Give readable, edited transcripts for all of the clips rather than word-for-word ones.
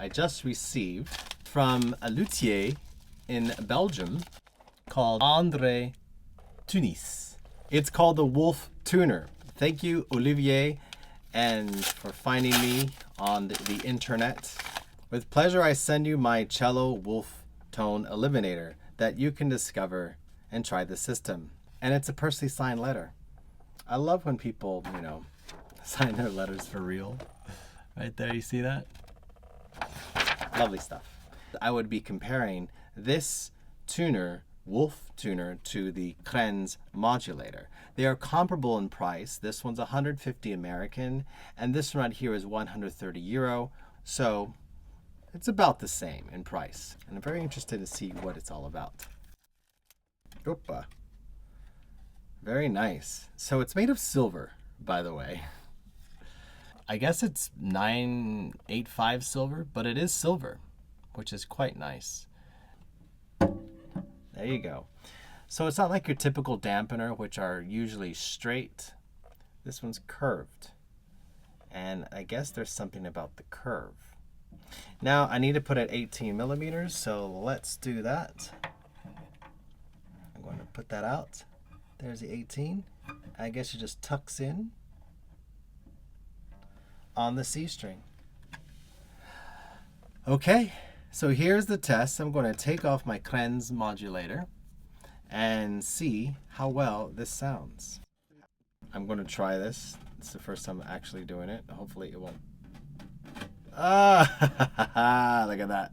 I just received from a luthier in Belgium called Theunis. It's called the Wolf Tuner. Thank you, Olivier, and for finding me on the internet. With pleasure, I send you my cello wolf tone eliminator that you can discover and try the system. And it's a personally signed letter. I love when people, you know, sign their letters for real. Right there, you see that? Lovely stuff. I would be comparing this tuner, wolf tuner, to the Krenz modulator. They are comparable in price. This one's 150 American, and this one right here is 130 euro. So it's about the same in price. And I'm very interested to see what it's all about. Opa. Very nice. So it's made of silver, by the way. I guess it's 985 silver, but it is silver, which is quite nice. There you go. So it's not like your typical dampener, which are usually straight. This one's curved. And I guess there's something about the curve. Now I need to put it 18 millimeters, so let's do that. I'm going to put that out. There's the 18. I guess it just tucks in on the C string. Okay, so here's the test. I'm going to take off my Krenz modulator and see how well this sounds. I'm going to try this. It's the first time I'm actually doing it. Hopefully it won't. Ah, look at that.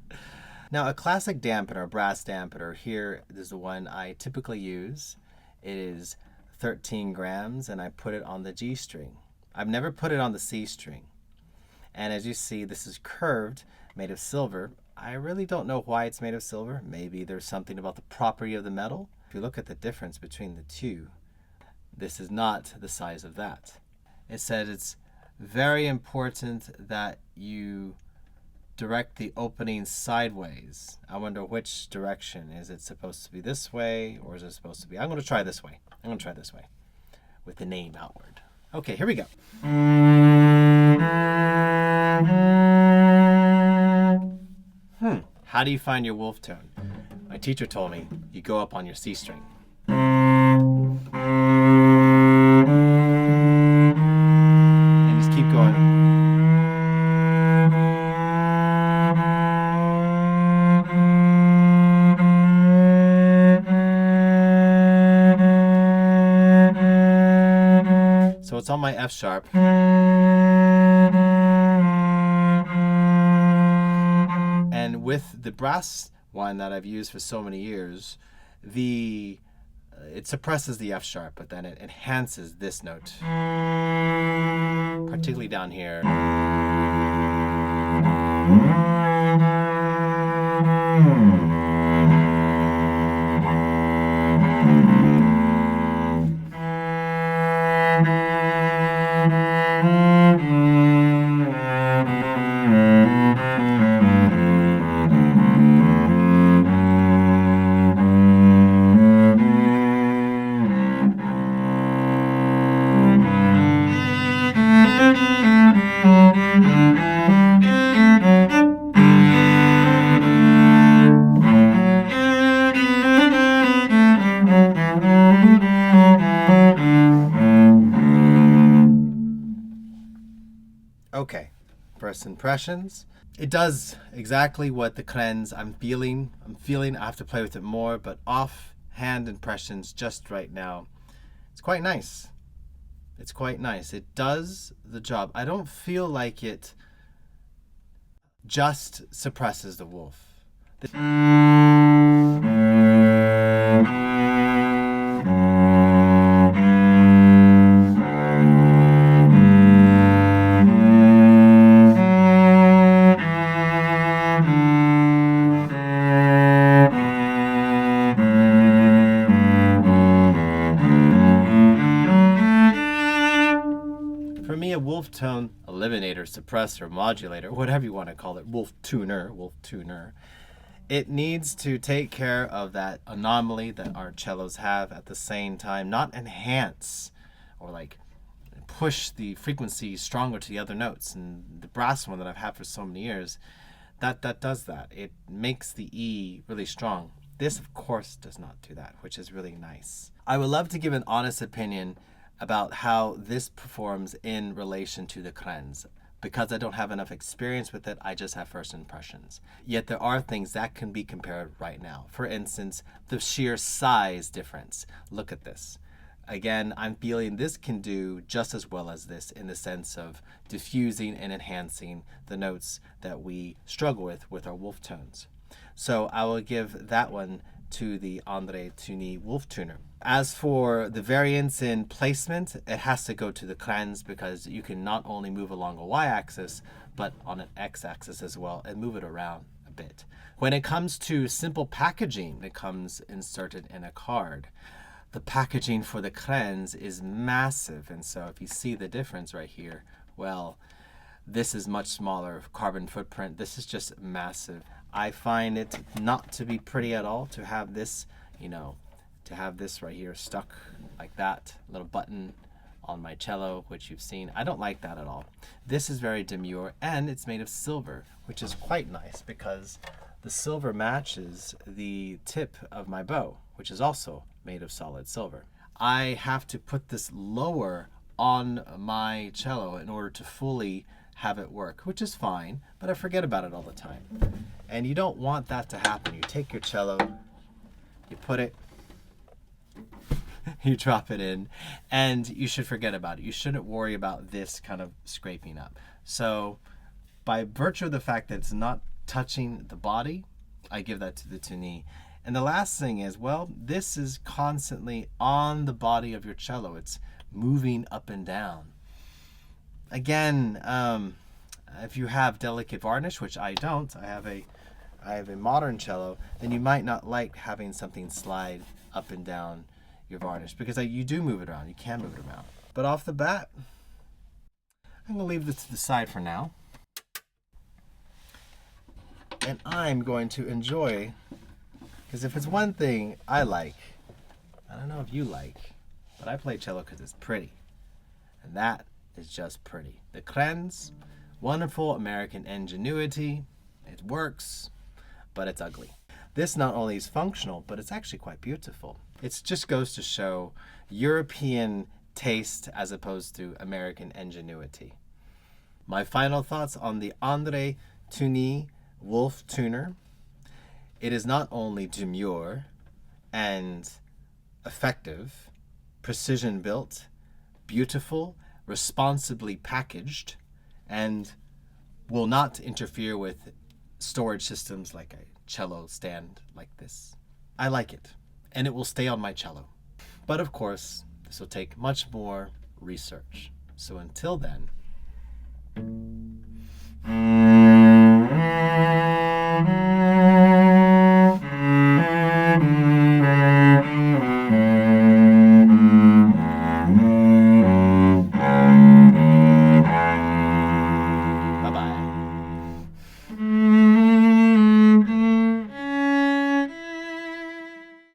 Now a classic dampener, brass dampener, here is the one I typically use. It is 13 grams and I put it on the G string. I've never put it on the C string. And as you see, this is curved, made of silver. I really don't know why it's made of silver. Maybe there's something about the property of the metal. If you look at the difference between the two, this is not the size of that. It says it's very important that you direct the opening sideways. I wonder which direction. Is it supposed to be this way, or is it supposed to be? I'm going to try this way. I'm going to try this way with the name outward. Okay, here we go. How do you find your wolf tone? My teacher told me you go up on your C string. And just keep going. So it's on my F sharp. And with the brass one that I've used for so many years, it suppresses the F sharp, but then it enhances this note, particularly down here. Okay, first impressions. It does exactly what the Krenz I'm feeling. I have to play with it more, but off-hand impressions just right now. It's quite nice. It's quite nice. It does the job. I don't feel like it just suppresses the wolf. For me, a wolf tone eliminator, suppressor, modulator, whatever you want to call it, wolf tuner, it needs to take care of that anomaly that our cellos have, at the same time not enhance or like push the frequency stronger to the other notes. And the brass one that I've had for so many years, that does that. It makes the E really strong. This, of course, does not do that, which is really nice. I would love to give an honest opinion about how this performs in relation to the Krenz. Because I don't have enough experience with it, I just have first impressions. Yet there are things that can be compared right now. For instance, the sheer size difference. Look at this. Again, I'm feeling this can do just as well as this in the sense of diffusing and enhancing the notes that we struggle with our wolf tones. So I will give that one to the André Theunis wolf tuner. As for the variance in placement, it has to go to the Krenz because you can not only move along a y-axis, but on an x-axis as well and move it around a bit. When it comes to simple packaging that comes inserted in a card, the packaging for the Krenz is massive. And so if you see the difference right here, well, this is much smaller carbon footprint. This is just massive. I find it not to be pretty at all to have this, to have this right here stuck like that, little button on my cello, which you've seen. I don't like that at all. This is very demure, and it's made of silver, which is quite nice because the silver matches the tip of my bow, which is also made of solid silver. I have to put this lower on my cello in order to fully have it work, which is fine, but I forget about it all the time. And you don't want that to happen. You take your cello, you put it, you drop it in, and you should forget about it. You shouldn't worry about this kind of scraping up. So by virtue of the fact that it's not touching the body, I give that to the Theunis. And the last thing is, well, this is constantly on the body of your cello. It's moving up and down. Again, if you have delicate varnish, which I don't, I have a modern cello, then you might not like having something slide up and down your varnish because you do move it around. You can move it around. But off the bat, I'm going to leave this to the side for now. And I'm going to enjoy, because if it's one thing I like, I don't know if you like, but I play cello because it's pretty. And that is just pretty. The Krenz, wonderful American ingenuity. It works, but it's ugly. This not only is functional, but it's actually quite beautiful. It just goes to show European taste as opposed to American ingenuity. My final thoughts on the André Theunis Wolf Tuner. It is not only demure and effective, precision built, beautiful, responsibly packaged, and will not interfere with storage systems like a cello stand like this. I like it, and it will stay on my cello. But of course, this will take much more research. So until then,